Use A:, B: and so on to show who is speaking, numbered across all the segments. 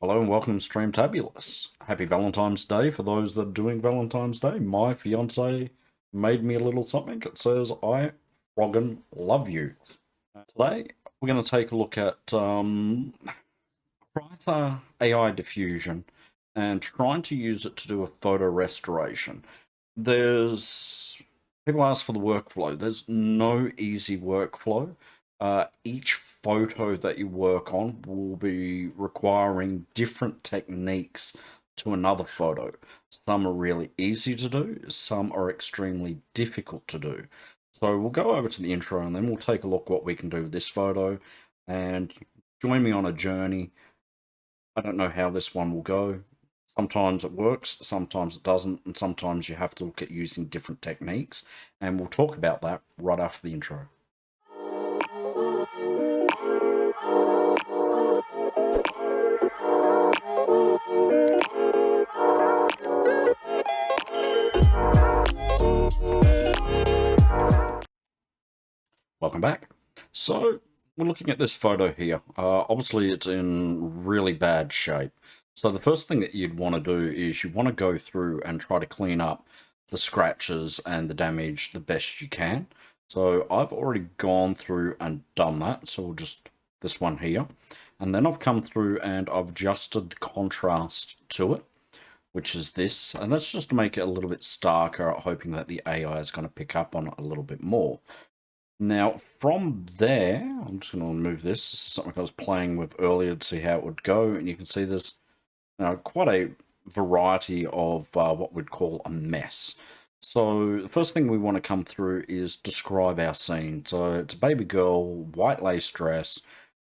A: Hello and welcome to Streamtabulous. Happy Valentine's Day for those that are doing Valentine's Day. My fiance made me a little something. It says, I froggin' love you. Today, we're going to take a look at Krita AI diffusion and trying to use it to do a photo restoration. People ask for the workflow. There's no easy workflow. Each photo that you work on will be requiring different techniques to another photo. Some are really easy to do, some are extremely difficult to do. So we'll go over to the intro and then we'll take a look what we can do with this photo and join me on a journey. I don't know how this one will go. Sometimes it works, sometimes it doesn't, and sometimes you have to look at using different techniques. And we'll talk about that right after the intro. Welcome back. So we're looking at this photo here. Obviously it's in really bad shape. So the first thing that you'd want to do is you want to go through and try to clean up the scratches and the damage the best you can. So I've already gone through and done that. So we'll just, this one here. And then I've come through and I've adjusted the contrast to it, which is this. And that's just to make it a little bit starker, hoping that the AI is going to pick up on it a little bit more. Now, from there, I'm just going to remove this. This is something I was playing with earlier to see how it would go. And you can see there's quite a variety of what we'd call a mess. So the first thing we want to come through is describe our scene. So it's a baby girl, white lace dress,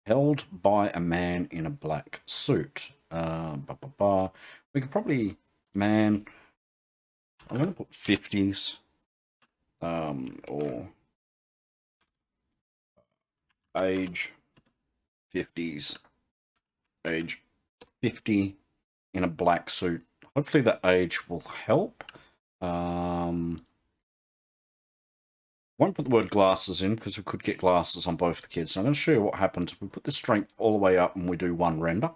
A: held by a man in a black suit. We could probably, I'm going to put 50s or age 50s, age 50 in a black suit. Hopefully that age will help. Won't put the word glasses in because we could get glasses on both the kids. So I'm going to show you what happens if we put the strength all the way up and we do one render.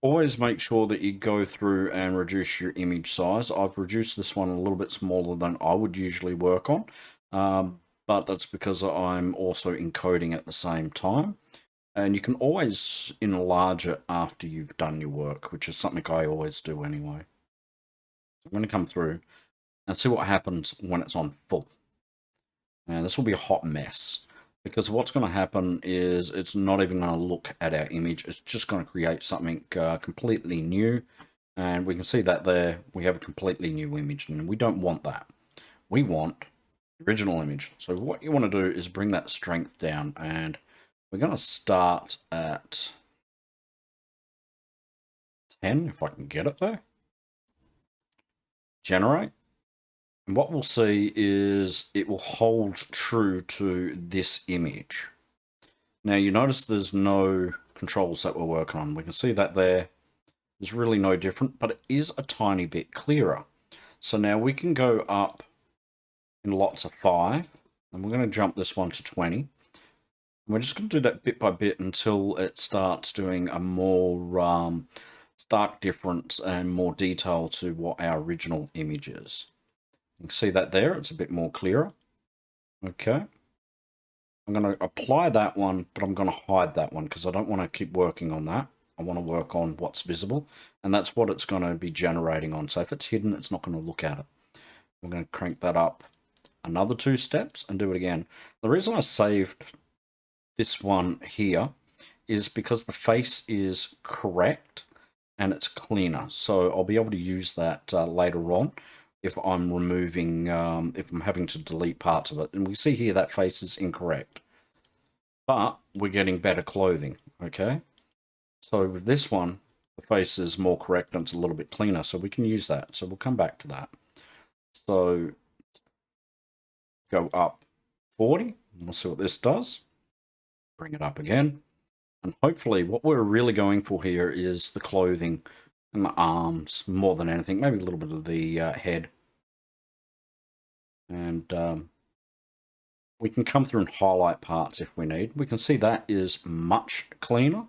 A: Always make sure that you go through and reduce your image size. I've reduced this one a little bit smaller than I would usually work on. But that's because I'm also encoding at the same time. And you can always enlarge it after you've done your work, which is something I always do anyway. So I'm going to come through and see what happens when it's on full. And this will be a hot mess, because what's going to happen is it's not even going to look at our image. It's just going to create something completely new. And we can see that there we have a completely new image, and we don't want that. We want original image. So what you want to do is bring that strength down, and we're going to start at 10 if I can get it there. Generate. And what we'll see is it will hold true to this image. Now you notice there's no controls that we're working on. We can see that there. There's really no different, but it is a tiny bit clearer. So now we can go up in lots of 5, and we're going to jump this one to 20. And we're just going to do that bit by bit until it starts doing a more stark difference and more detail to what our original image is. You can see that there, it's a bit more clearer. Okay. I'm going to apply that one, but I'm going to hide that one because I don't want to keep working on that. I want to work on what's visible, and that's what it's going to be generating on. So if it's hidden, it's not going to look at it. We're going to crank that up another 2 steps and do it again. The reason I saved this one here is because the face is correct and it's cleaner. So I'll be able to use that later on if I'm removing, if I'm having to delete parts of it. And we see here that face is incorrect, but we're getting better clothing, okay? So with this one, the face is more correct and it's a little bit cleaner, so we can use that. So we'll come back to that. So go up 40, we'll see what this does. Bring it up again. And hopefully what we're really going for here is the clothing and the arms more than anything, maybe a little bit of the head. And we can come through and highlight parts if we need. We can see that is much cleaner.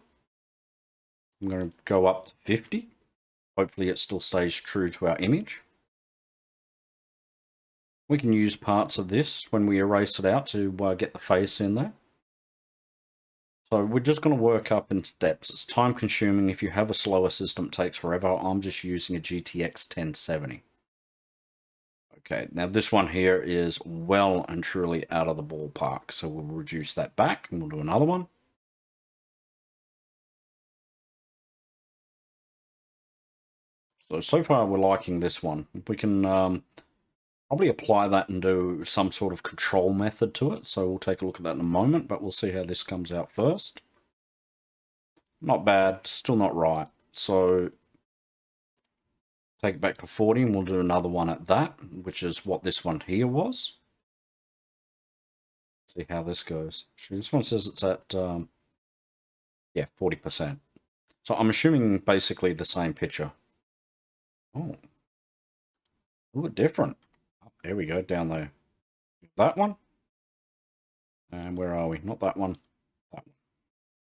A: I'm going to go up to 50. Hopefully it still stays true to our image. We can use parts of this when we erase it out to get the face in there. So we're just going to work up in steps. It's time consuming. If you have a slower system, it takes forever. I'm just using a GTX 1070. Okay, now this one here is well and truly out of the ballpark. So we'll reduce that back and we'll do another one. So far we're liking this one. We can probably apply that and do some sort of control method to it. So we'll take a look at that in a moment, but we'll see how this comes out first. Not bad, still not right. So take it back to 40 and we'll do another one at that, which is what this one here was. See how this goes. This one says it's at, yeah, 40%. So I'm assuming basically the same picture. Oh, a little bit different. Oh, there we go, down there. That one. And where are we? Not that one. That one.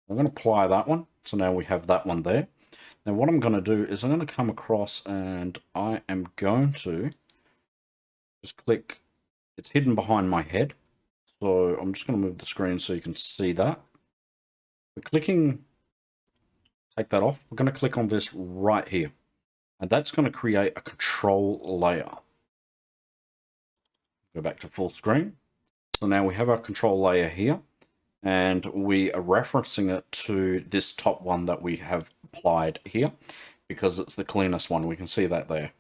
A: I'm going to apply that one. So now we have that one there. Now what I'm going to do is I'm going to come across and I am going to just click. It's hidden behind my head. So I'm just going to move the screen so you can see that. We're clicking, take that off. We're going to click on this right here. And that's going to create a control layer. Go back to full screen. So now we have our control layer here. And we are referencing it to this top one that we have applied here. Because it's the cleanest one. We can see that there.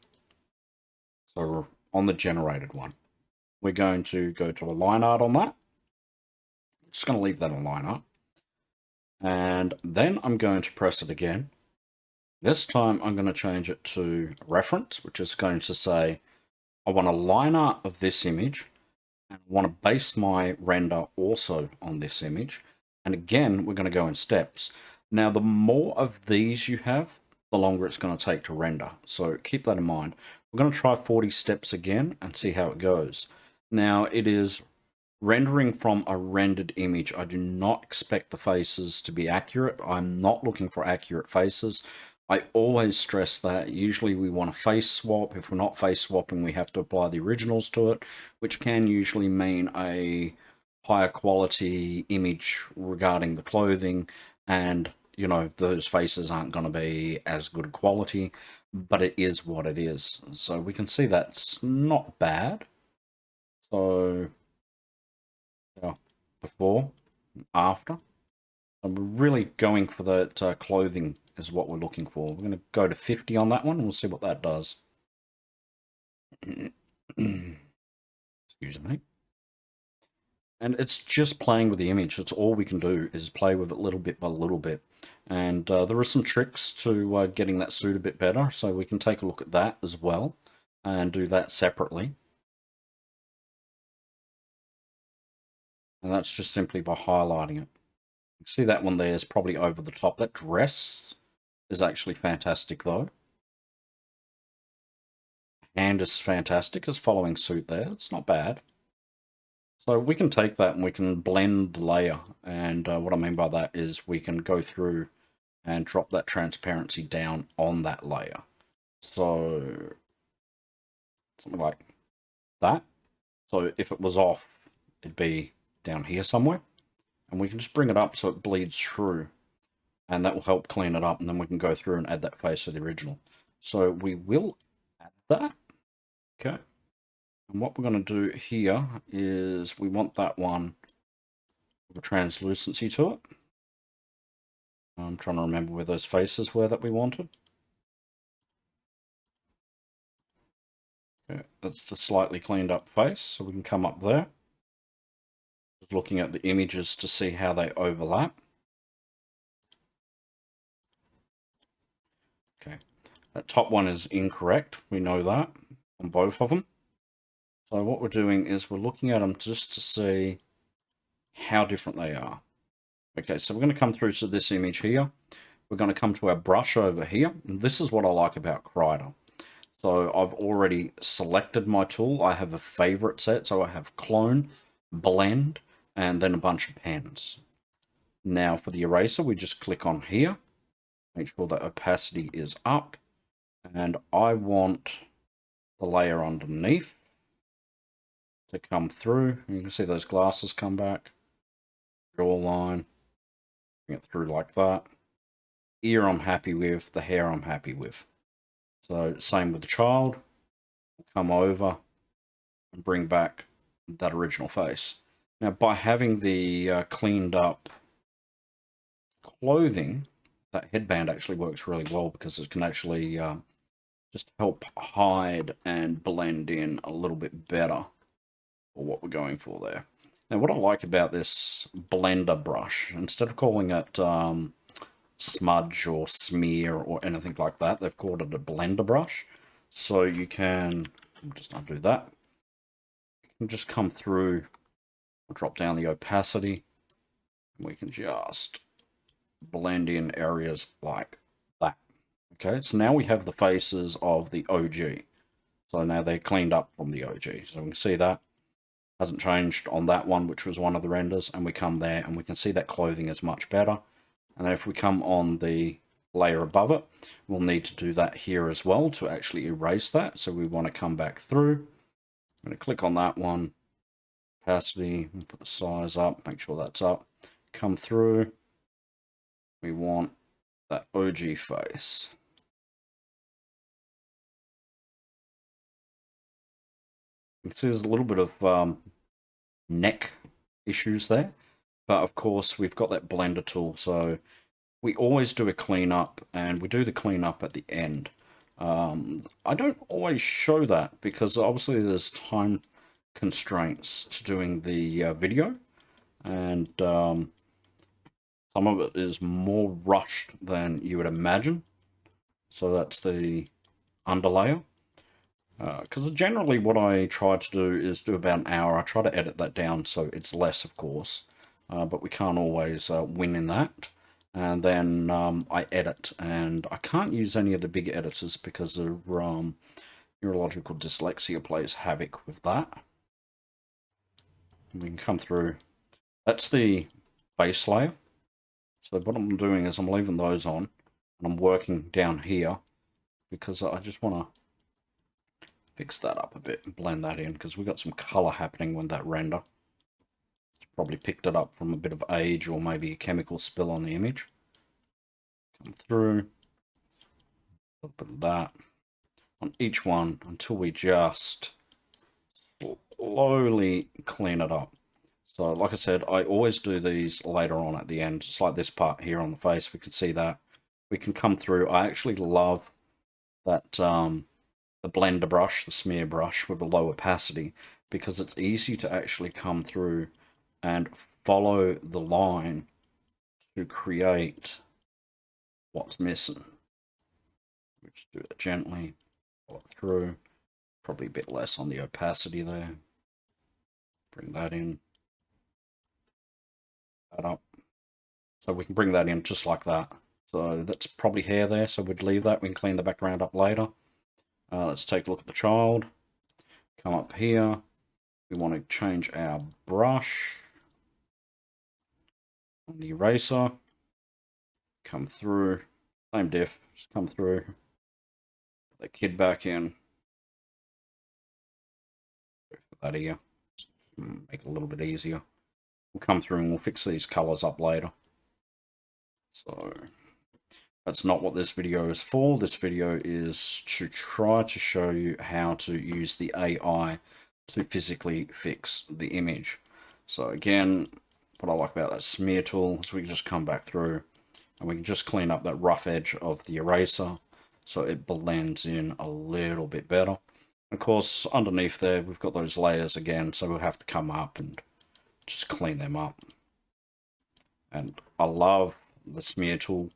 A: So we're on the generated one. We're going to go to a line art on that. I'm just going to leave that on line art. And then I'm going to press it again. This time I'm going to change it to reference, which is going to say, I want a line art of this image, and I want to base my render also on this image. And again, we're going to go in steps. Now, the more of these you have, the longer it's going to take to render. So keep that in mind. We're going to try 40 steps again and see how it goes. Now, it is rendering from a rendered image. I do not expect the faces to be accurate. I'm not looking for accurate faces. I always stress that. Usually we want a face swap. If we're not face swapping, we have to apply the originals to it, which can usually mean a higher quality image regarding the clothing. And, you know, those faces aren't going to be as good quality, but it is what it is. So we can see that's not bad. So, yeah, before, after. And we're really going for that clothing is what we're looking for. We're going to go to 50 on that one, and we'll see what that does. Excuse me. And it's just playing with the image. That's all we can do, is play with it little bit by little bit. And there are some tricks to getting that suit a bit better, so we can take a look at that as well and do that separately. And that's just simply by highlighting it. You see that one there is probably over the top. That dress is actually fantastic though. Hand is fantastic. It's following suit there. It's not bad. So we can take that and we can blend the layer. And what I mean by that is we can go through and drop that transparency down on that layer. So something like that. So if it was off, it'd be down here somewhere. And we can just bring it up so it bleeds through. And that will help clean it up. And then we can go through and add that face to the original. So we will add that. Okay. And what we're going to do here is we want that one with a translucency to it. I'm trying to remember where those faces were that we wanted. Okay, that's the slightly cleaned up face. So we can come up there. Just looking at the images to see how they overlap. Okay, that top one is incorrect. We know that on both of them. So what we're doing is we're looking at them just to see how different they are. Okay, so we're going to come through to this image here. We're going to come to our brush over here. And this is what I like about Krita. So I've already selected my tool. I have a favorite set. So I have clone, blend, and then a bunch of pens. Now for the eraser, we just click on here. Make sure that opacity is up. And I want the layer underneath to come through. You can see those glasses come back. Jawline. Bring it through like that. Ear I'm happy with. The hair I'm happy with. So same with the child. Come over and bring back that original face. Now, by having the cleaned up clothing, that headband actually works really well because it can actually just help hide and blend in a little bit better for what we're going for there. Now, what I like about this blender brush, instead of calling it smudge or smear or anything like that, they've called it a blender brush. So you can just undo that. You can just come through, drop down the opacity, and we can just blend in areas like that. Okay, so now we have the faces of the OG. So now they're cleaned up from the OG. So we can see that hasn't changed on that one, which was one of the renders, and we come there and we can see that clothing is much better. And if we come on the layer above it, we'll need to do that here as well to actually erase that. So we want to come back through. I'm going to click on that one, opacity, and put the size up, make sure that's up. Come through. We want that OG face. You can see there's a little bit of neck issues there, but of course we've got that blender tool, so we always do a cleanup, and we do the cleanup at the end. I don't always show that because obviously there's time constraints to doing the video, and some of it is more rushed than you would imagine. So that's the underlayer. Because generally what I try to do is do about an hour. I try to edit that down so it's less, of course, but we can't always win in that. And then I edit, and I can't use any of the big editors because of neurological dyslexia plays havoc with that. And we can come through. That's the base layer. So what I'm doing is I'm leaving those on, and I'm working down here because I just want to fix that up a bit and blend that in because we've got some color happening with that render. It's probably picked it up from a bit of age or maybe a chemical spill on the image. Come through, a little bit of that on each one until we just slowly clean it up. So like I said, I always do these later on at the end. It's like this part here on the face. We can see that. We can come through. I actually love that the blender brush, the smear brush with a low opacity, because it's easy to actually come through and follow the line to create what's missing. We just do it gently, follow it through, probably a bit less on the opacity there. Bring that in, that up. So we can bring that in just like that. So that's probably hair there, so we'd leave that. We can clean the background up later. Let's take a look at the child. Come up here. We want to change our brush on the eraser. Come through. Same diff. Just come through. Put that kid back in. Put that here. Just make it a little bit easier. We'll come through and we'll fix these colors up later. So that's not what this video is for. This video is to try to show you how to use the AI to physically fix the image. So again, what I like about that smear tool is we can just come back through and we can just clean up that rough edge of the eraser so it blends in a little bit better. Of course, underneath there, we've got those layers again, so we'll have to come up and just clean them up. And I love the smear tool,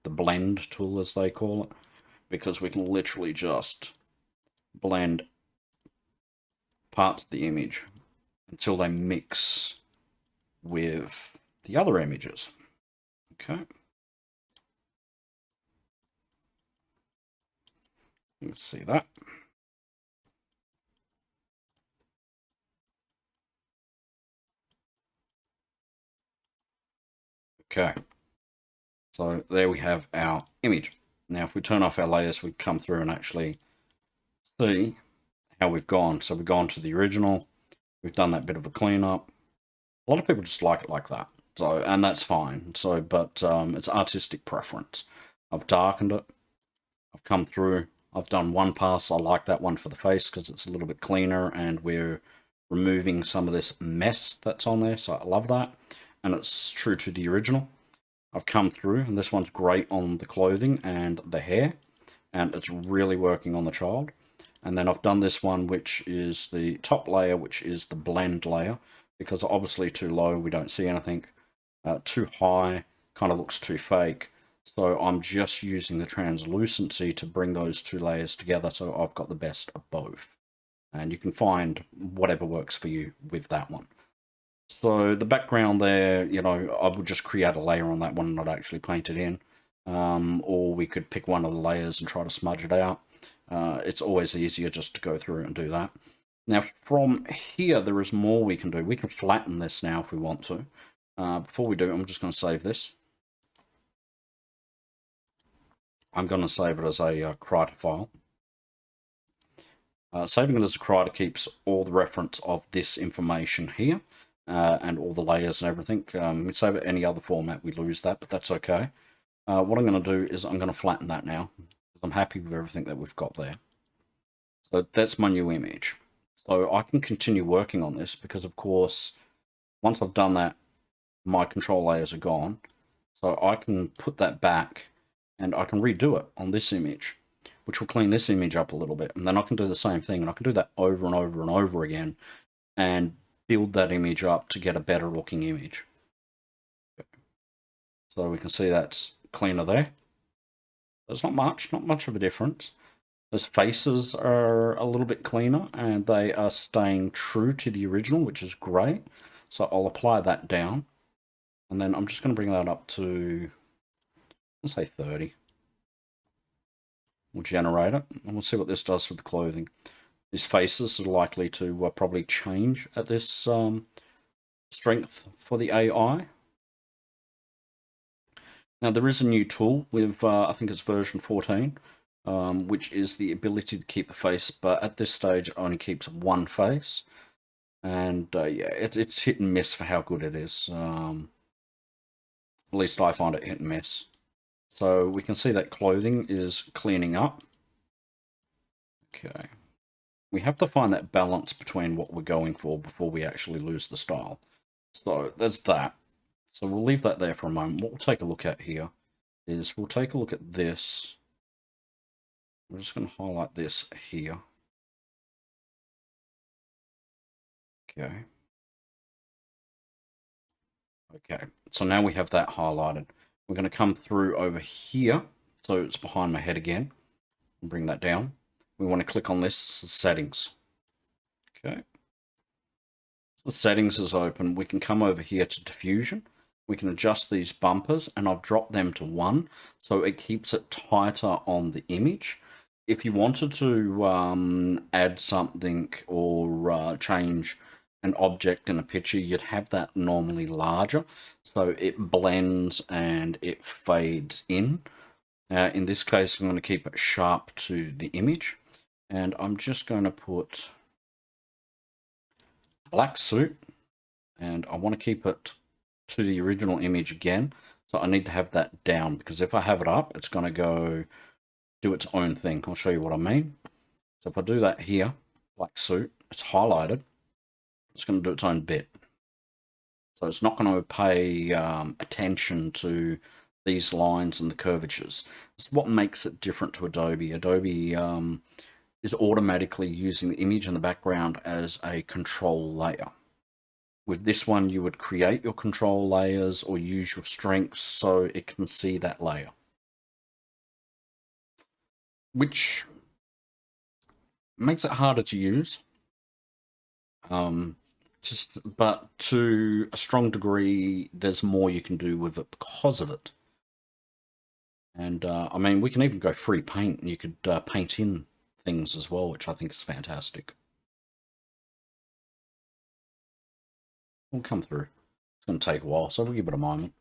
A: the blend tool as they call it, because we can literally just blend parts of the image until they mix with the other images. Okay. Let's see that. Okay. So there we have our image. Now if we turn off our layers, we come through and actually see how we've gone. So we've gone to the original, we've done that bit of a cleanup. A lot of people just like it like that. So, and that's fine. So, but it's artistic preference. I've darkened it. I've come through. I've done one pass. I like that one for the face because it's a little bit cleaner and we're removing some of this mess that's on there. So I love that. And it's true to the original. I've come through and this one's great on the clothing and the hair. And it's really working on the child. And then I've done this one, which is the top layer, which is the blend layer, because obviously too low, we don't see anything. Too high, kind of looks too fake. So I'm just using the translucency to bring those two layers together, so I've got the best of both. And you can find whatever works for you with that one. So the background there, you know, I would just create a layer on that one and not actually paint it in. Or we could pick one of the layers and try to smudge it out. It's always easier just to go through and do that. Now from here, there is more we can do. We can flatten this now if we want to. Before we do, I'm just going to save this. I'm going to save it as a Krita file. Saving it as a Krita keeps all the reference of this information here and all the layers and everything. We save it any other format, we lose that, but that's okay. What I'm going to do is I'm going to flatten that now. I'm happy with everything that we've got there. So that's my new image. So I can continue working on this because, of course, once I've done that, my control layers are gone. So I can put that back and I can redo it on this image, which will clean this image up a little bit. And then I can do the same thing, and I can do that over and over and over again and build that image up to get a better looking image. So we can see that's cleaner there. There's not much of a difference. Those faces are a little bit cleaner and they are staying true to the original, which is great. So I'll apply that down. And then I'm just going to bring that up to, let's say 30. We'll generate it and we'll see what this does with the clothing. These faces are likely to probably change at this strength for the AI. Now there is a new tool with, I think it's version 14, which is the ability to keep a face, but at this stage it only keeps one face. And yeah, it's hit and miss for how good it is. At least I find it hit and miss. So we can see that clothing is cleaning up. Okay. We have to find that balance between what we're going for before we actually lose the style. So there's that. So we'll leave that there for a moment. What we'll take a look at here is we'll take a look at this. We're just going to highlight this here. Okay. Okay, so now we have that highlighted. We're going to come through over here, so it's behind my head again. Bring that down. We want to click on this, settings. Okay. The settings is open. We can come over here to diffusion. We can adjust these bumpers, and I've dropped them to 1, so it keeps it tighter on the image. If you wanted to add something or change an object in a picture, you'd have that normally larger, so it blends and it fades in. In this case, I'm going to keep it sharp to the image, and I'm just going to put black suit, and I want to keep it to the original image again, so I need to have that down, because if I have it up, it's going to go do its own thing. I'll show you what I mean. So if I do that here, black suit, it's highlighted, it's going to do its own bit. So it's not going to pay attention to these lines and the curvatures. It's what makes it different to Adobe. Adobe is automatically using the image in the background as a control layer. With this one, you would create your control layers or use your strengths so it can see that layer, which makes it harder to use. But to a strong degree, there's more you can do with it because of it. And I mean, we can even go free paint, and you could paint in things as well, which I think is fantastic. We'll come through. It's going to take a while, so we'll give it a moment.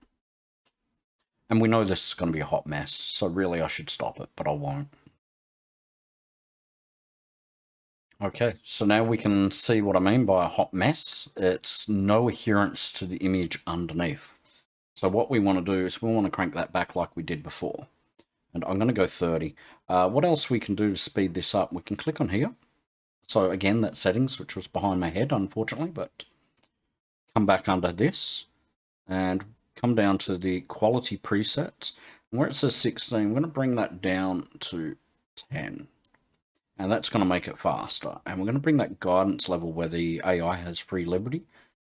A: And we know this is going to be a hot mess, so really I should stop it, but I won't. Okay, so now we can see what I mean by a hot mess. It's no adherence to the image underneath. So what we want to do is we want to crank that back like we did before. And I'm going to go 30. What else we can do to speed this up? We can click on here. So again, that settings, which was behind my head, unfortunately, but come back under this and come down to the quality presets. And where it says 16, I'm going to bring that down to 10. And that's going to make it faster. And we're going to bring that guidance level where the AI has free liberty.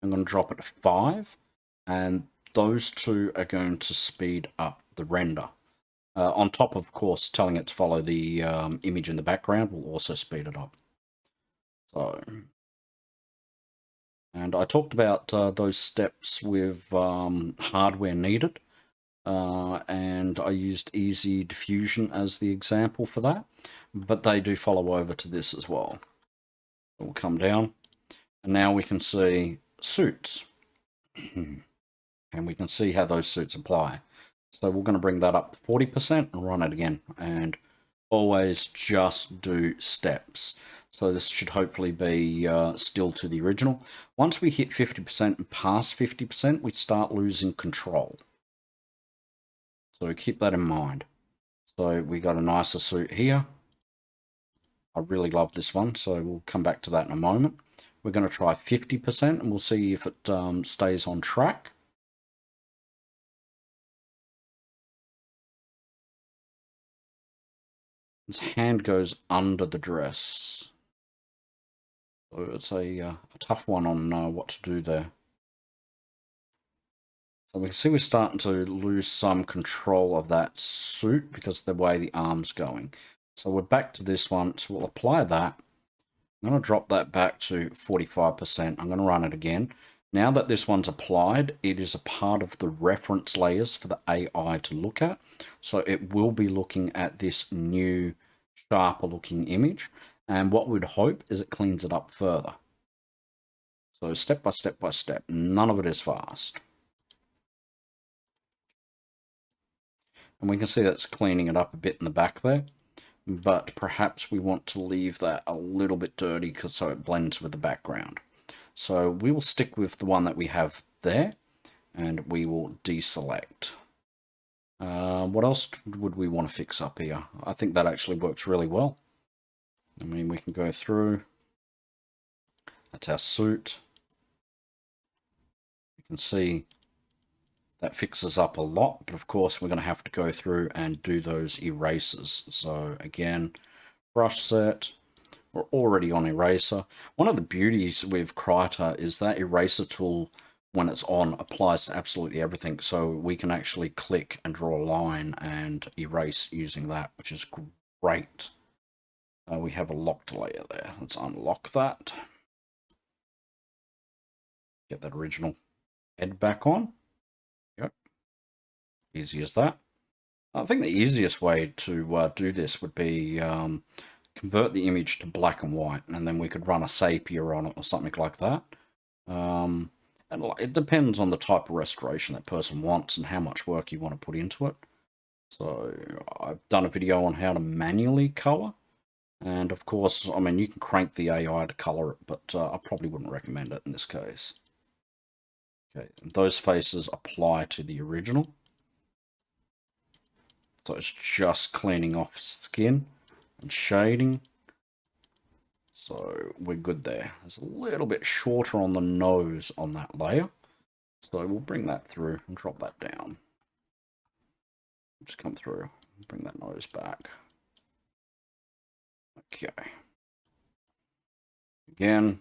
A: I'm going to drop it to 5. And those two are going to speed up the render. On top of course, telling it to follow the image in the background will also speed it up. So, and I talked about those steps with hardware needed. And I used easy diffusion as the example for that, but they do follow over to this as well. So we'll come down, and now we can see suits, and we can see how those suits apply. So we're going to bring that up to 40% and run it again, and always just do steps. So this should hopefully be still to the original. Once we hit 50% and past 50%, we start losing control. So keep that in mind. So we got a nicer suit here. I really love this one, so we'll come back to that in a moment. We're going to try 50% and we'll see if it stays on track. His hand goes under the dress. So it's a tough one on what to do there. So we can see we're starting to lose some control of that suit because of the way the arm's going. So we're back to this one, so we'll apply that. I'm going to drop that back to 45%. I'm going to run it again. Now that this one's applied, it is a part of the reference layers for the AI to look at. So it will be looking at this new, sharper looking image. And what we'd hope is it cleans it up further. So step by step by step, none of it is fast. And we can see that's cleaning it up a bit in the back there. But perhaps we want to leave that a little bit dirty so it blends with the background. So we will stick with the one that we have there, and we will deselect. What else would we want to fix up here? I think that actually works really well. I mean, we can go through. That's our suit. You can see that fixes up a lot, but of course we're going to have to go through and do those erasers. So again, brush set, we're already on eraser. One of the beauties with Krita is that eraser tool, when it's on, applies to absolutely everything. So we can actually click and draw a line and erase using that, which is great. We have a locked layer there. Let's unlock that. Get that original head back on. Yep. Easy as that. I think the easiest way to do this would be convert the image to black and white, and then we could run a sepia on it or something like that. And it depends on the type of restoration that person wants and how much work you want to put into it. So I've done a video on how to manually color. And of course, I mean, you can crank the AI to color it, but I probably wouldn't recommend it in this case. Okay, those faces apply to the original. So it's just cleaning off skin and shading. So we're good there. It's a little bit shorter on the nose on that layer. So we'll bring that through and drop that down. Just come through, bring that nose back. Okay. Again,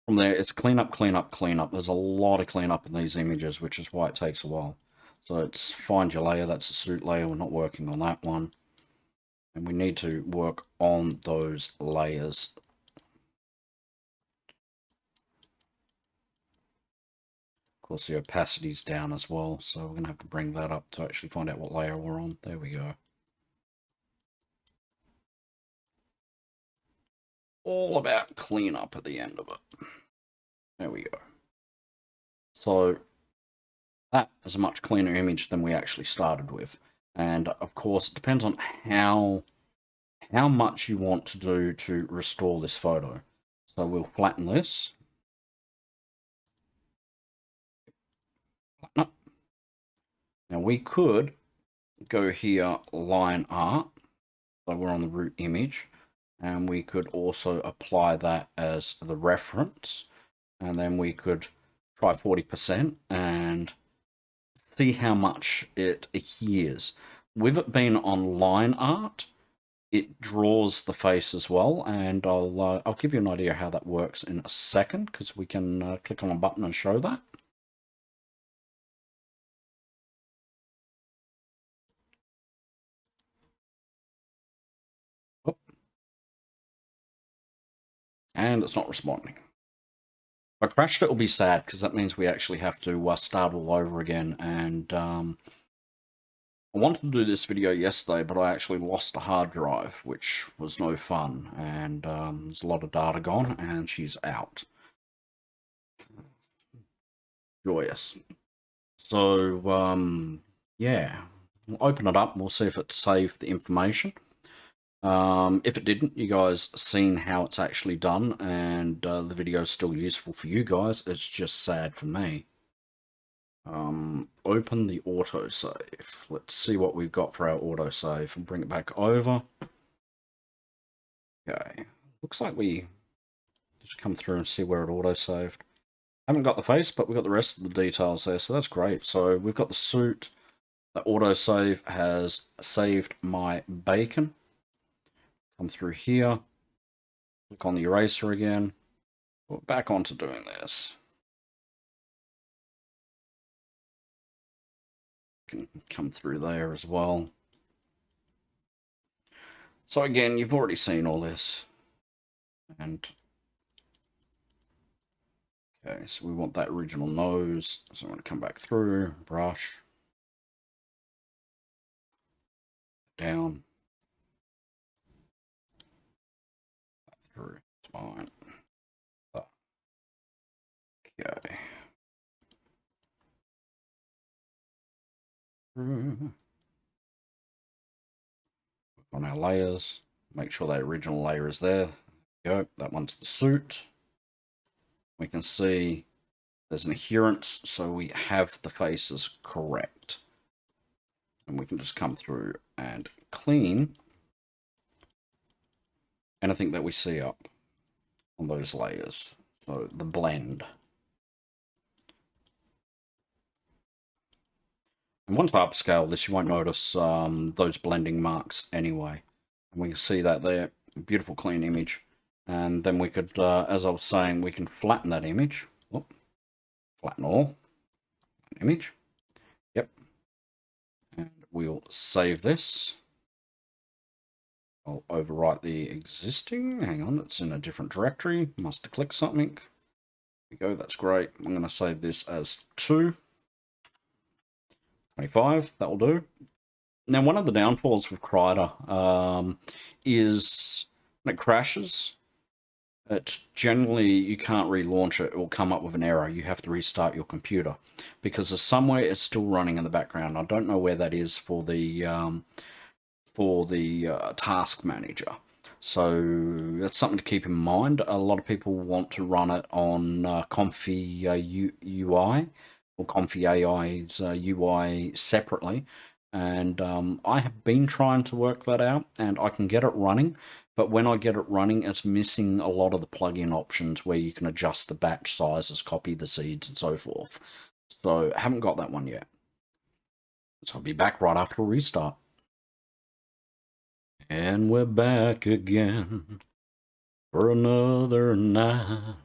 A: from there, it's clean up, clean up, clean up. There's a lot of cleanup in these images, which is why it takes a while. So it's find your layer, that's a suit layer, we're not working on that one. And we need to work on those layers. Of course, the opacity's down as well, so we're going to have to bring that up to actually find out what layer we're on. There we go. All about cleanup at the end of it. There we go. So that is a much cleaner image than we actually started with. And of course, it depends on how much you want to do to restore this photo. So we'll flatten this. Flatten up. Now we could go here, line art. So we're on the root image. And we could also apply that as the reference. And then we could try 40% and see how much it adheres. With it being on line art, it draws the face as well, and I'll give you an idea how that works in a second, because we can click on a button and show that. Oh. And it's not responding. If I crashed, it'll be sad, because that means we actually have to start all over again, and I wanted to do this video yesterday, but I actually lost a hard drive, which was no fun, and there's a lot of data gone, and she's out. Joyous. So, yeah, we'll open it up and we'll see if it saved the information. If it didn't, you guys seen how it's actually done, and the video is still useful for you guys. It's just sad for me. Open the autosave. Let's see what we've got for our autosave and bring it back over. Okay, looks like we just come through and see where it autosaved. Haven't got the face, but we've got the rest of the details there, so that's great. So we've got the suit. The autosave has saved my bacon. Come through here. Click on the eraser again. We're back onto doing this. Can come through there as well. So again, you've already seen all this. And okay, so we want that original nose. So I'm going to come back through, brush, down, through, it's fine. Okay. On our layers, make sure that original layer is there. There we go, that one's the suit. We can see there's an adherence, so we have the faces correct. And we can just come through and clean anything that we see up on those layers. So the blend. And once I upscale this, you won't notice those blending marks anyway. And we can see that there, beautiful clean image. And then we could, as I was saying, we can flatten that image. Whoop. Flatten all. Image. Yep. And we'll save this. I'll overwrite the existing. Hang on, it's in a different directory. Must have clicked something. There we go, that's great. I'm going to save this as 2.25. That will do. Now, one of the downfalls with Krita is when it crashes, it's generally, you can't relaunch it. It will come up with an error. You have to restart your computer because there's somewhere it's still running in the background. I don't know where that is for the task manager. So that's something to keep in mind. A lot of people want to run it on Comfy UI or Comfy AI's UI separately. And I have been trying to work that out, and I can get it running. But when I get it running, it's missing a lot of the plugin options where you can adjust the batch sizes, copy the seeds, and so forth. So I haven't got that one yet. So I'll be back right after a restart. And we're back again for another night.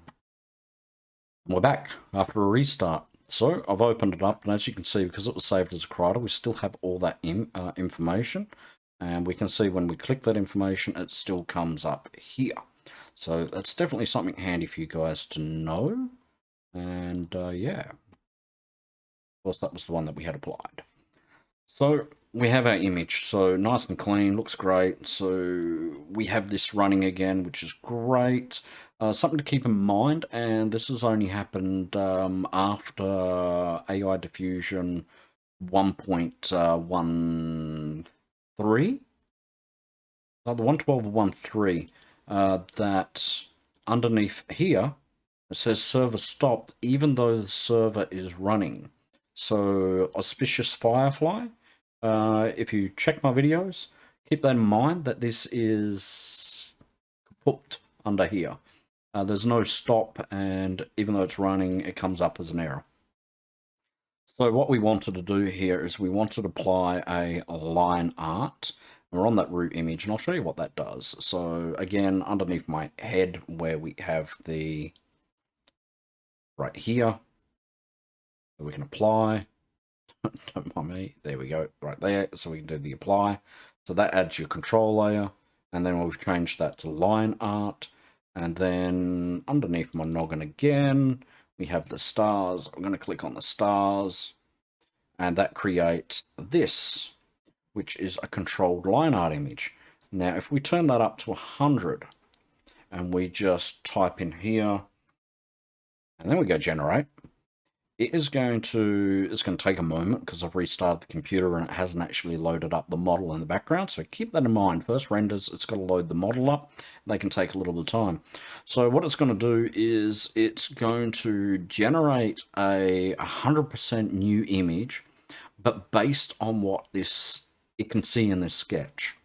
A: And we're back after a restart. So I've opened it up, and as you can see, because it was saved as a Krita, we still have all that information. And we can see when we click that information, it still comes up here. So that's definitely something handy for you guys to know. And yeah, of course, that was the one that we had applied. So we have our image, so nice and clean, looks great. So we have this running again, which is great. Something to keep in mind, and this has only happened after AI diffusion 1.13, the 112.13, that underneath here it says server stopped even though the server is running. So auspicious Firefly, if you check my videos, keep that in mind that this is put under here. There's no stop, and even though it's running, it comes up as an error. So what we wanted to do here is we wanted to apply a line art. We're on that root image, and I'll show you what that does. So again, underneath my head where we have the, right here, we can apply. Don't mind me, there we go, right there. So we can do the apply. So that adds your control layer, and then we've changed that to line art. And then underneath my noggin again, we have the stars. I'm going to click on the stars, and that creates this, which is a controlled line art image. Now, if we turn that up to 100, and we just type in here, and then we go generate, it's going to take a moment because I've restarted the computer and it hasn't actually loaded up the model in the background. So keep that in mind. First renders, it's got to load the model up. They can take a little bit of time. So what it's going to do is it's going to generate a 100% new image, but based on what it can see in this sketch.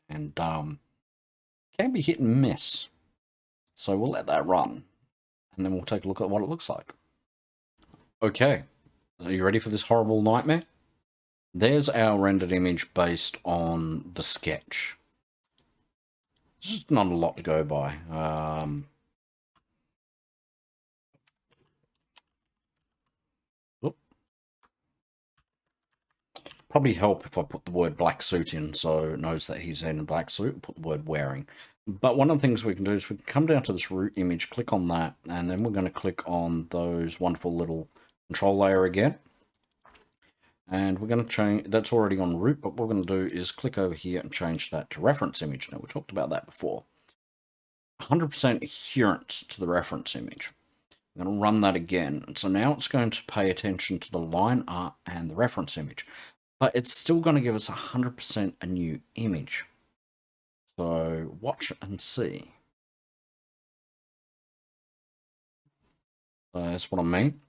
A: And can be hit and miss. So we'll let that run, and then we'll take a look at what it looks like. Okay, are you ready for this horrible nightmare? There's our rendered image based on the sketch. There's just not a lot to go by. Probably help if I put the word black suit in so it knows that he's in a black suit, put the word wearing. But one of the things we can do is we can come down to this root image, click on that, and then we're going to click on those wonderful little control layer again. And we're going to change, that's already on root, but what we're going to do is click over here and change that to reference image. Now, we talked about that before. 100% adherence to the reference image. I'm going to run that again. So now it's going to pay attention to the line art and the reference image, but it's still going to give us 100% a new image. So watch and see. So that's what I mean.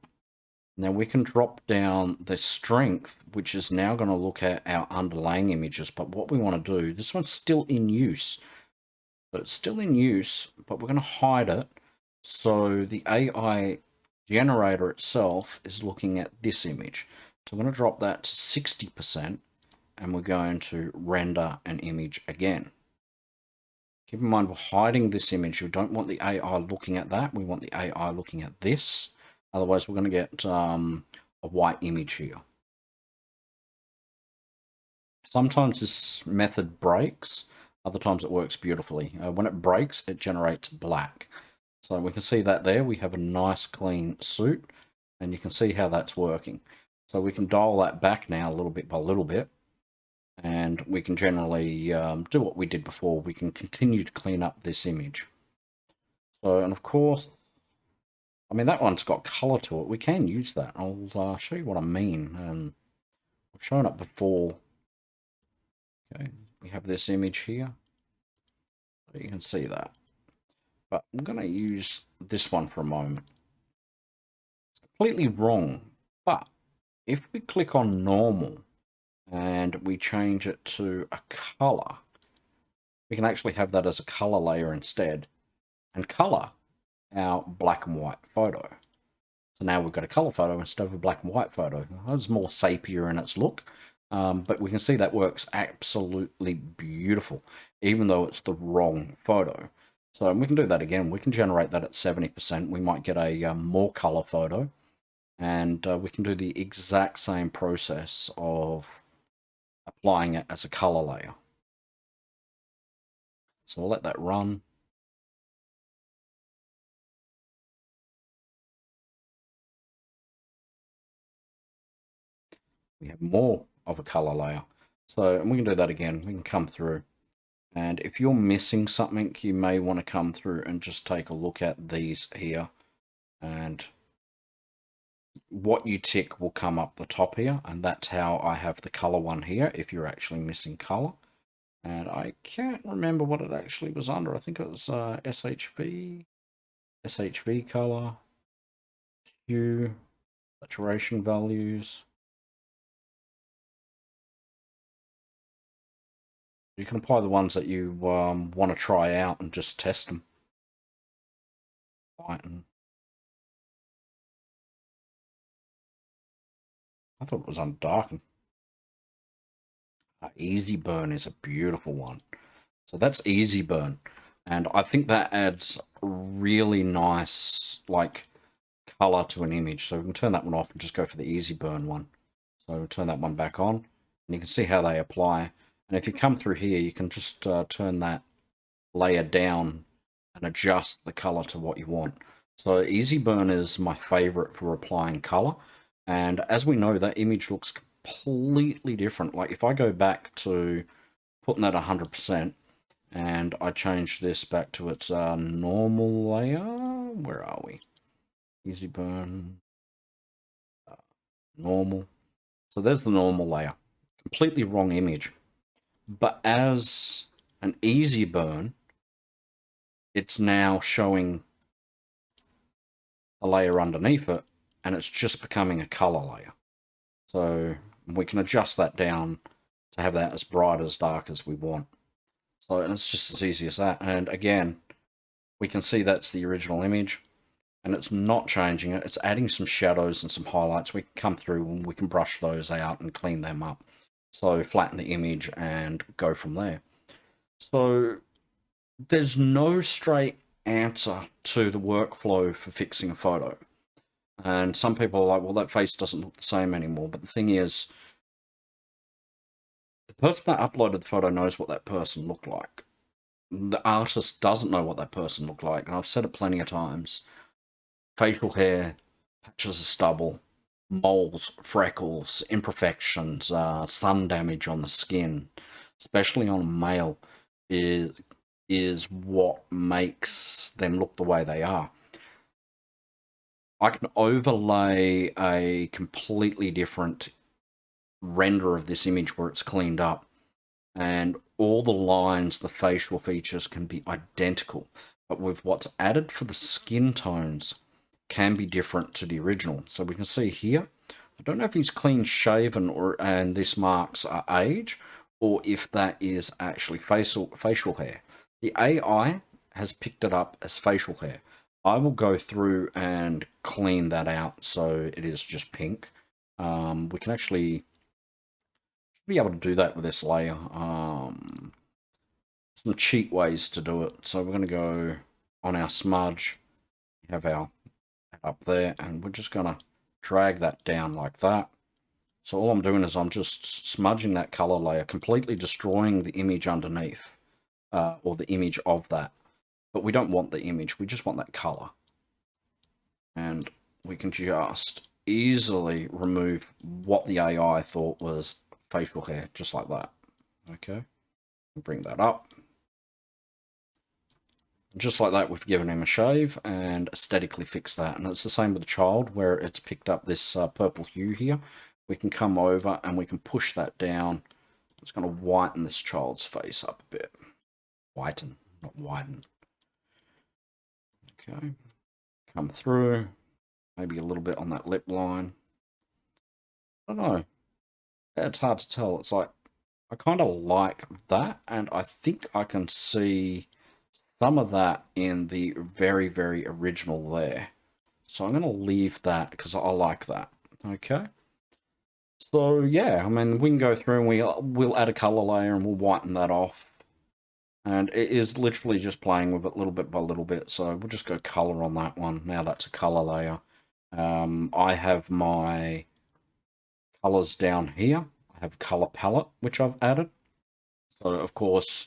A: Now we can drop down the strength, which is now going to look at our underlying images. But what we want to do, this one's still in use. So it's still in use, but we're going to hide it. So the AI generator itself is looking at this image. So I'm going to drop that to 60%, and we're going to render an image again. Keep in mind, we're hiding this image. We don't want the AI looking at that. We want the AI looking at this. Otherwise, we're going to get a white image here. Sometimes this method breaks. Other times it works beautifully. When it breaks, it generates black. So we can see that there. We have a nice clean suit, and you can see how that's working. So we can dial that back now a little bit by little bit, and we can generally do what we did before. We can continue to clean up this image. So, and of course, I mean, that one's got color to it. We can use that. I'll show you what I mean. I've shown it before. Okay, we have this image here. So you can see that. But I'm going to use this one for a moment. It's completely wrong. But if we click on normal and we change it to a color, we can actually have that as a color layer instead and color our black and white photo. So now we've got a color photo instead of a black and white photo. It's more sepia in its look, but we can see that works absolutely beautiful, even though it's the wrong photo. So we can do that again. We can generate that at 70%. We might get a more color photo, and we can do the exact same process of applying it as a color layer. So we'll let that run. We have more of a color layer. So, and we can do that again. We can come through. And if you're missing something, you may want to come through and just take a look at these here. And what you tick will come up the top here. And that's how I have the color one here, if you're actually missing color. And I can't remember what it actually was under. I think it was SHV color, hue, saturation values. You can apply the ones that you want to try out and just test them. Lighten. I thought it was under darken. Easy burn is a beautiful one. So that's easy burn. And I think that adds really nice, like, color to an image. So we can turn that one off and just go for the easy burn one. So we'll turn that one back on. And you can see how they apply. And if you come through here, you can just turn that layer down and adjust the color to what you want. So easy burn is my favorite for applying color. And as we know, that image looks completely different. Like if I go back to putting that 100% and I change this back to its normal layer, where are we? Easy burn, normal. So there's the normal layer. Completely wrong image. But as an easy burn, it's now showing a layer underneath it, and it's just becoming a color layer. So we can adjust that down to have that as bright as dark as we want. So and it's just as easy as that. And again, we can see that's the original image, and it's not changing it. It's adding some shadows and some highlights. We can come through and we can brush those out and clean them up. So flatten the image and go from there. So there's no straight answer to the workflow for fixing a photo. And some people are like, well, that face doesn't look the same anymore. But the thing is, the person that uploaded the photo knows what that person looked like. The artist doesn't know what that person looked like. And I've said it plenty of times. Facial hair, patches of stubble, moles, freckles, imperfections, sun damage on the skin, especially on a male, is what makes them look the way they are. I can overlay a completely different render of this image where it's cleaned up, and all the lines, the facial features can be identical, but with what's added for the skin tones can be different to the original. So we can see here, I don't know if he's clean shaven and this marks age, or if that is actually facial hair. The AI has picked it up as facial hair. I will go through and clean that out so it is just pink. We can actually be able to do that with this layer. Some cheat ways to do it. So we're going to go on our smudge, have our up there, and we're just going to drag that down like that. So all I'm doing is I'm just smudging that color layer, completely destroying the image underneath, or the image of that. But we don't want the image, we just want that color. And we can just easily remove what the AI thought was facial hair, just like that. Okay, bring that up. Just like that, we've given him a shave and aesthetically fixed that. And it's the same with the child, where it's picked up this purple hue here. We can come over and we can push that down. It's going to whiten this child's face up a bit. Whiten, not widen. Okay, come through. Maybe a little bit on that lip line. I don't know. It's hard to tell. It's like, I kind of like that, and I think I can see some of that in the very, very original there. So I'm going to leave that because I like that. Okay. So yeah, I mean, we can go through and we'll add a color layer and we'll whiten that off. And it is literally just playing with it little bit by little bit. So we'll just go color on that one. Now that's a color layer. I have my colors down here. I have color palette, which I've added. So of course,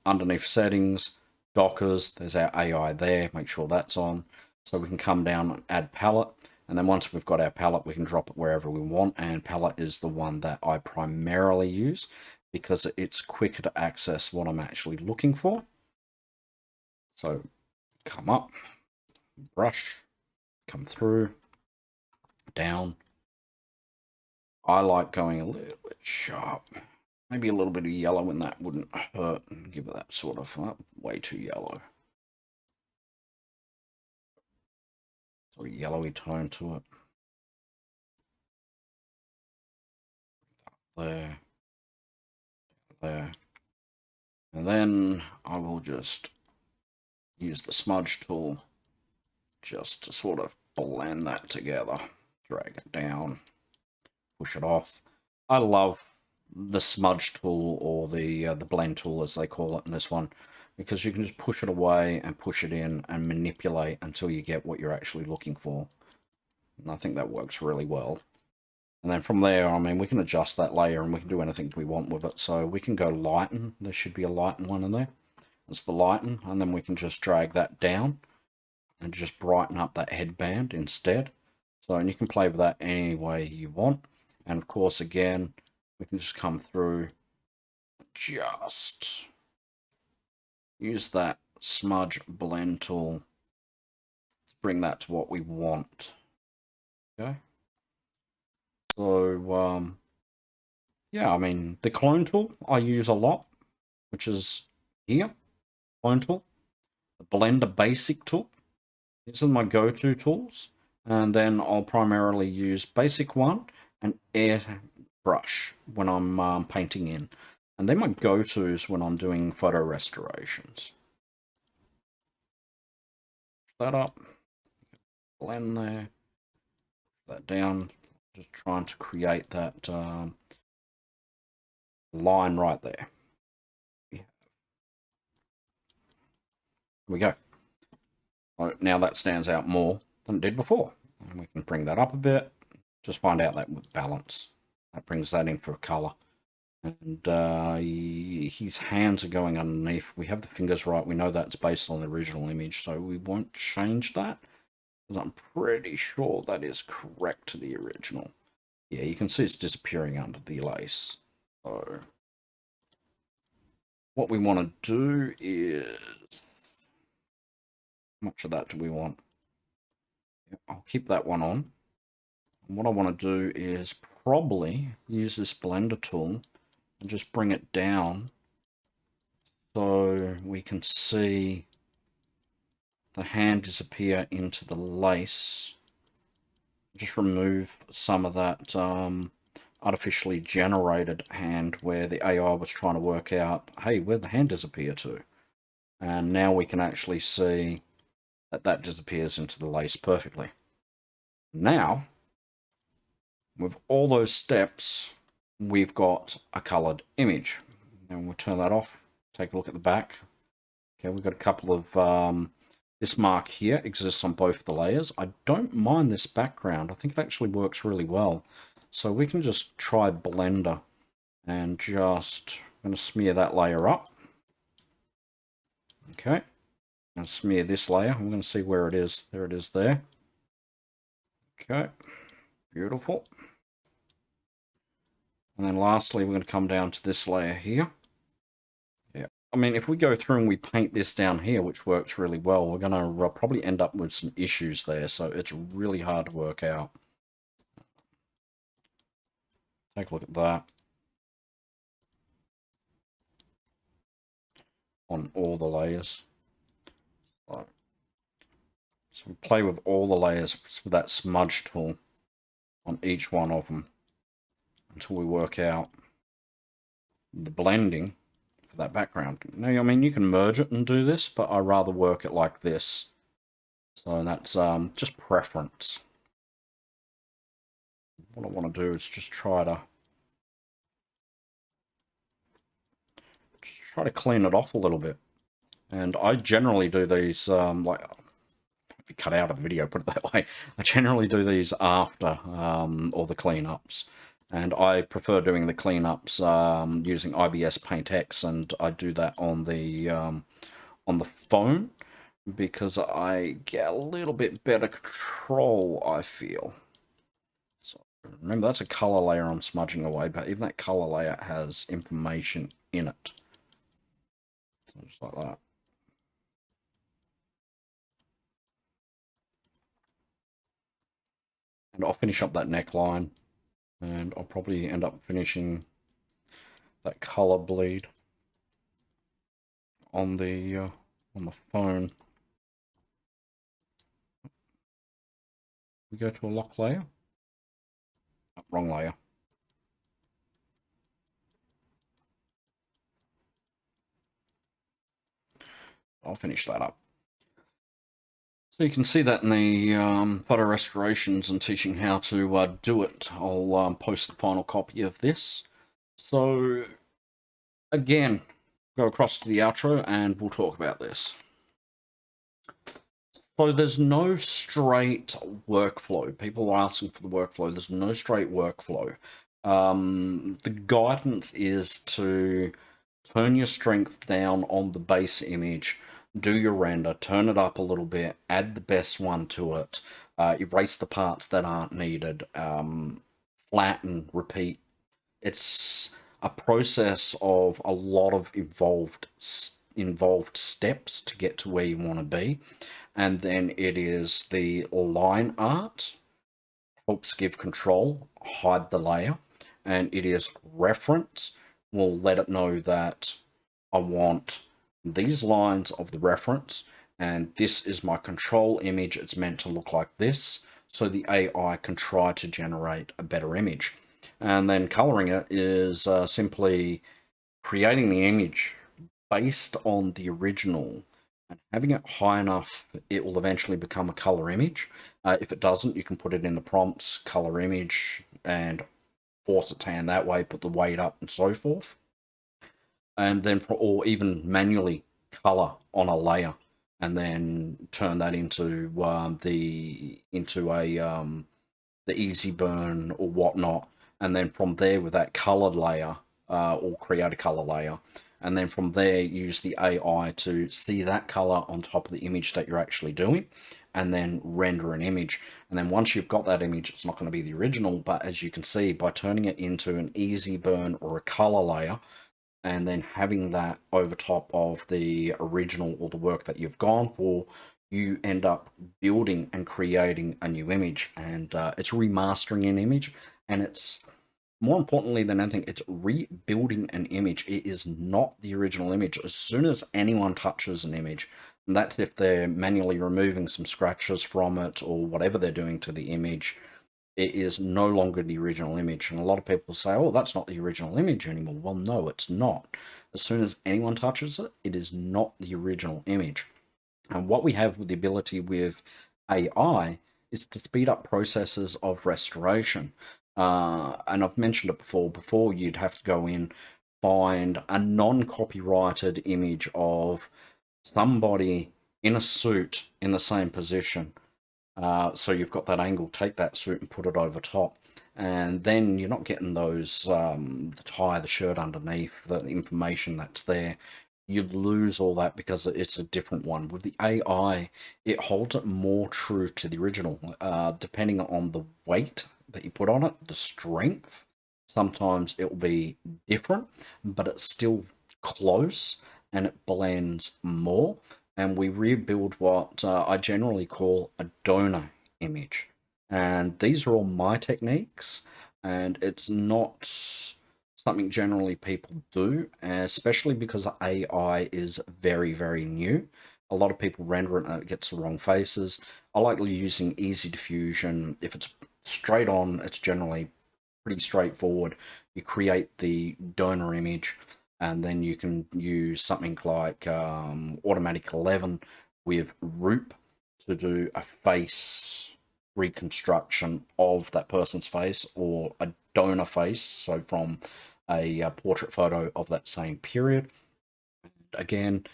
A: underneath settings, Dockers, there's our AI there, make sure that's on. So we can come down and add palette, and then once we've got our palette, we can drop it wherever we want, and palette is the one that I primarily use. because it's quicker to access what I'm actually looking for. So come up, brush, come through, down. I like going a little bit sharp. Maybe a little bit of yellow in that wouldn't hurt, and give it that sort of way too yellow. Sort of yellowy tone to it. There. There. And then I will just use the smudge tool just to sort of blend that together. Drag it down, push it off. I love the smudge tool, or the blend tool as they call it in this one, because you can just push it away and push it in and manipulate until you get what you're actually looking for. And I think that works really well. And then from there, I mean, we can adjust that layer and we can do anything we want with it. So we can go lighten. There should be a lighten one in there. That's the lighten. And then we can just drag that down and just brighten up that headband instead. So, and you can play with that any way you want. And of course, again, we can just come through, just use that smudge blend tool to bring that to what we want. Okay. So, yeah, I mean, the clone tool I use a lot, which is here, clone tool, the blender basic tool. These are my go-to tools. And then I'll primarily use basic one and airbrush when I'm painting in. And they're my go-tos when I'm doing photo restorations. That up, blend there, that down. Just trying to create that line right there. Here we go. So now that stands out more than it did before. And we can bring that up a bit. Just find out that with balance. That brings that in for a color. And his hands are going underneath. We have the fingers right. We know that's based on the original image, so we won't change that. I'm pretty sure that is correct to the original. Yeah, you can see it's disappearing under the lace. So what we want to do is, how much of that do we want? I'll keep that one on. And what I want to do is probably use this blender tool and just bring it down so we can see the hand disappear into the lace. Just remove some of that artificially generated hand where the AI was trying to work out, hey, where'd the hand disappear to? And now we can actually see that that disappears into the lace perfectly. Now, with all those steps, we've got a colored image. And we'll turn that off, take a look at the back. Okay, we've got a couple of this mark here exists on both the layers. I don't mind this background. I think it actually works really well. So we can just try Blender and just, I'm going to smear that layer up. Okay, and smear this layer. I'm going to see where it is. There it is there. Okay, beautiful. And then lastly, we're going to come down to this layer here. Yeah, I mean, if we go through and we paint this down here, which works really well, we're going to probably end up with some issues there. So it's really hard to work out. Take a look at that. On all the layers. So we play with all the layers with that smudge tool on each one of them until we work out the blending for that background. Now, I mean, you can merge it and do this, but I rather work it like this. So that's just preference. What I want to do is just try to clean it off a little bit. And I generally do these like, cut out of the video, put it that way. I generally do these after all the cleanups, and I prefer doing the cleanups using IBS Paint X, and I do that on the phone because I get a little bit better control, I feel. So Remember, that's a color layer I'm smudging away, but even that color layer has information in it. So just like that. And I'll finish up that neckline, and I'll probably end up finishing that color bleed on the phone. We go to a lock layer. Oh, wrong layer. I'll finish that up. So you can see that in the photo restorations and teaching how to do it. I'll post the final copy of this. So again, go across to the outro and we'll talk about this. So there's no straight workflow. People are asking for the workflow. There's no straight workflow. The guidance is to turn your strength down on the base image, do your render, turn it up a little bit, add the best one to it, erase the parts that aren't needed, flatten, repeat. It's a process of a lot of involved steps to get to where you want to be. And then it is the line art, helps give control, hide the layer, and it is reference, will let it know that I want these lines of the reference, and this is my control image. It's meant to look like this, so the AI can try to generate a better image. And then coloring it is simply creating the image based on the original and having it high enough, it will eventually become a color image. If it doesn't, you can put it in the prompts, color image, and force it tan that way, put the weight up and so forth. And then, or even manually color on a layer and then turn that into the easy burn or whatnot. And then from there with that colored layer, or create a color layer, and then from there use the AI to see that color on top of the image that you're actually doing, and then render an image. And then once you've got that image, it's not going to be the original, but as you can see, by turning it into an easy burn or a color layer, and then having that over top of the original or the work that you've gone for, you end up building and creating a new image. And it's remastering an image, and it's more importantly than anything, it's rebuilding an image. It is not the original image. As soon as anyone touches an image, and that's if they're manually removing some scratches from it or whatever they're doing to the image, it is no longer the original image. And a lot of people say, oh, that's not the original image anymore. Well, no, it's not. As soon as anyone touches it, it is not the original image. And what we have with the ability with AI is to speed up processes of restoration. And I've mentioned it before. Before, you'd have to go in, find a non-copyrighted image of somebody in a suit in the same position. So you've got that angle, take that suit and put it over top. And then you're not getting those, the tie, the shirt underneath, the information that's there. You'd lose all that because it's a different one. With the AI, it holds it more true to the original, depending on the weight that you put on it, the strength. Sometimes it will be different, but it's still close and it blends more. And we rebuild what I generally call a donor image. And these are all my techniques, and it's not something generally people do, especially because AI is very, very new. A lot of people render it and it gets the wrong faces. I like using easy diffusion. If it's straight on, it's generally pretty straightforward. You create the donor image, and then you can use something like Automatic 11 with Roop to do a face reconstruction of that person's face, or a donor face, so from a portrait photo of that same period. Again,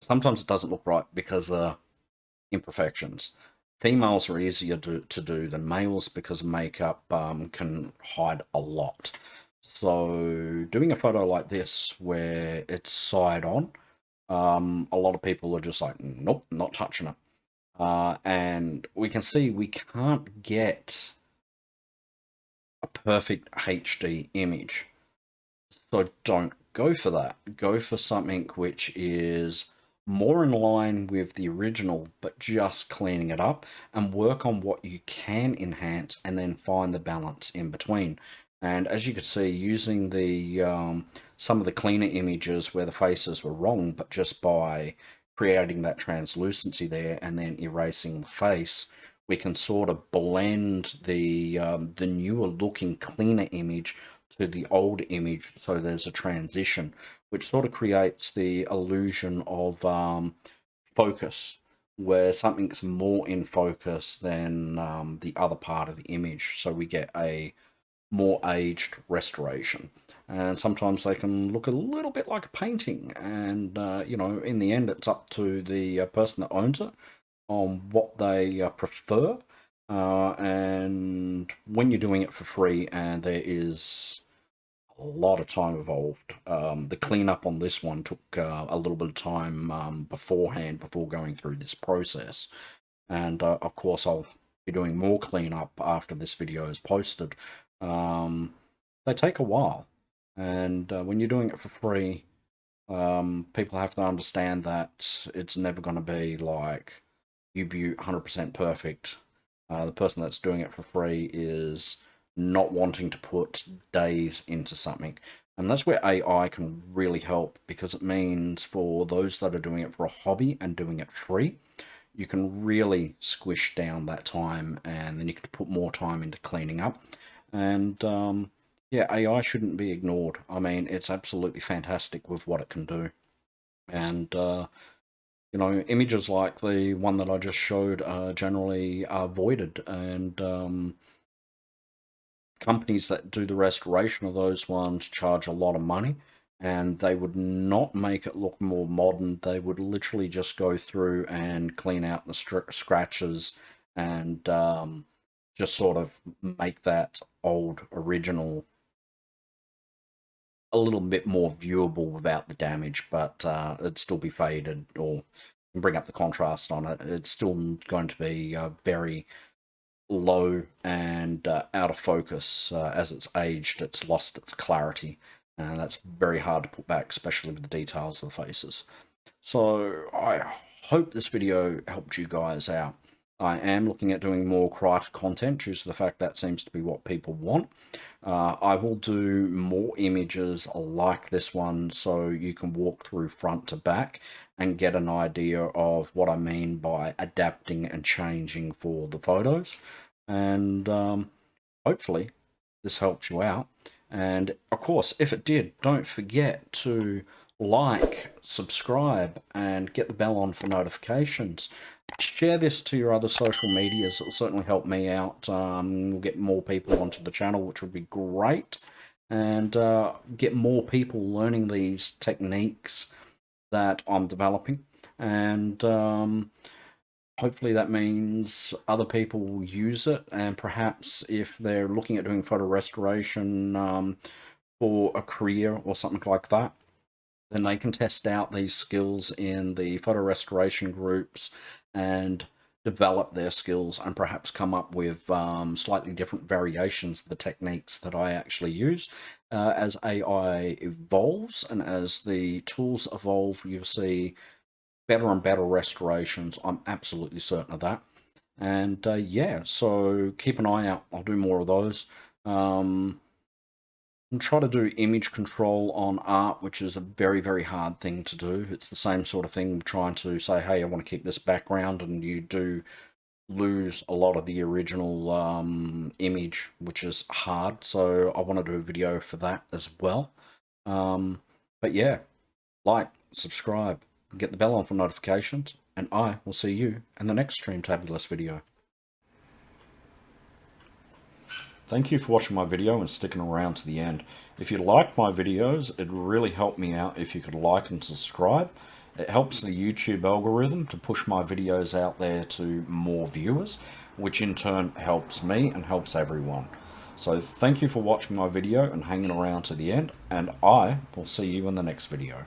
A: sometimes it doesn't look right because imperfections. Females are easier to do than males because makeup can hide a lot. So doing a photo like this where it's side on, a lot of people are just like, nope, not touching it. And we can see we can't get a perfect HD image. So don't go for that. Go for something which is more in line with the original, but just cleaning it up, and work on what you can enhance and then find the balance in between. And as you can see, using the some of the cleaner images where the faces were wrong, but just by creating that translucency there and then erasing the face, we can sort of blend the newer looking cleaner image to the old image, so there's a transition, which sort of creates the illusion of focus, where something's more in focus than the other part of the image, so we get a more aged restoration. And sometimes they can look a little bit like a painting, and you know, in the end it's up to the person that owns it on what they prefer. And when you're doing it for free and there is a lot of time involved, the cleanup on this one took a little bit of time beforehand, before going through this process. And of course I'll be doing more cleanup after this video is posted. They take a while, and when you're doing it for free, people have to understand that it's never going to be like you be 100% perfect. The person that's doing it for free is not wanting to put days into something. And that's where AI can really help, because it means for those that are doing it for a hobby and doing it free, you can really squish down that time, and then you can put more time into cleaning up. And yeah, AI shouldn't be ignored. I mean, it's absolutely fantastic with what it can do. And you know, images like the one that I just showed are generally avoided, and companies that do the restoration of those ones charge a lot of money, and they would not make it look more modern. They would literally just go through and clean out the scratches and just sort of make that old original a little bit more viewable without the damage, but it'd still be faded, or bring up the contrast on it. It's still going to be very low and out of focus. As it's aged, it's lost its clarity, and that's very hard to put back, especially with the details of the faces. So I hope this video helped you guys out. I am looking at doing more Krita content due to the fact that seems to be what people want. I will do more images like this one, so you can walk through front to back and get an idea of what I mean by adapting and changing for the photos. And hopefully this helps you out. And of course, if it did, don't forget to like, subscribe, and get the bell on for notifications. Share this to your other social medias. It'll certainly help me out. We'll get more people onto the channel, which would be great, and get more people learning these techniques that I'm developing. And hopefully that means other people will use it, and perhaps if they're looking at doing photo restoration for a career or something like that, then they can test out these skills in the photo restoration groups and develop their skills, and perhaps come up with slightly different variations of the techniques that I actually use. As AI evolves and as the tools evolve, you'll see better and better restorations. I'm absolutely certain of that. And yeah, so keep an eye out. I'll do more of those. And try to do image control on art, which is a very, very hard thing to do. It's the same sort of thing trying to say, hey, I want to keep this background, and you do lose a lot of the original image, which is hard. So I want to do a video for that as well. But yeah, like, subscribe, get the bell on for notifications, and I will see you in the next Streamtabulous video. Thank you for watching my video and sticking around to the end. If you like my videos, it'd really help me out if you could like and subscribe. It helps the YouTube algorithm to push my videos out there to more viewers, which in turn helps me and helps everyone. So thank you for watching my video and hanging around to the end, and I will see you in the next video.